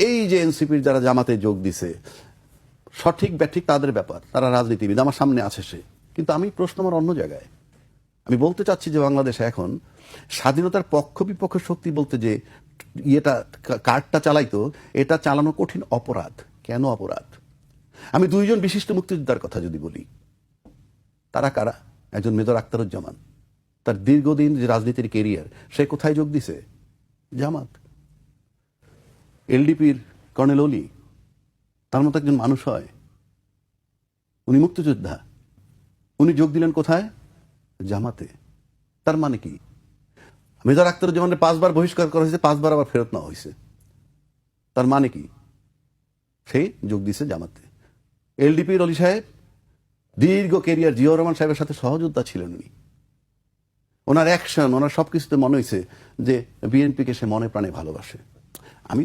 এই যে এনসিপির যারা জামাতে যোগ দিছে, সঠিক ব্যাঠিক তাদের ব্যাপার, তারা রাজনীতিবিদ, আমার সামনে আছে সে। কিন্তু আমি প্রশ্ন আমার অন্য জায়গায়। আমি বলতে চাচ্ছি যে বাংলাদেশে এখন স্বাধীনতার পক্ষ বিপক্ষ শক্তি বলতে যে ইয়েটা কার্ডটা চালাইতো, এটা চালানো কঠিন অপরাধ। কেন অপরাধ? আমি দুইজন বিশিষ্ট মুক্তিযোদ্ধার কথা যদি বলি, তারা কারা? একজন মেজর আখতারুজ্জামান, তার দীর্ঘদিন যে রাজনীতির কেরিয়ার, সে কোথায় যোগ দিছে? জামাত। এলডিপির কর্নেল অলি, তার মতো একজন মানুষ হয়? উনি মুক্তিযোদ্ধা, উনি যোগ দিলেন কোথায়? জামাতে। তার মানে কি? মেজর আখতারুজ্জামানের 5 বার বহিষ্কার করা হয়েছে, 5 বার আবার ফেরত নেওয়া হয়েছে। তার মানে কি? সে যোগ দিছে জামাতে। এলডিপির অলি সাহেব দীর্ঘ কেরিয়ার, জিয়াউর রহমান সাহেবের সাথে সহযোদ্ধা ছিলেন উনি। ওনার অ্যাকশন, ওনার সবকিছুতে মনে হয়েছে যে বিএনপিকে সে মনে প্রাণে ভালোবাসে। আমি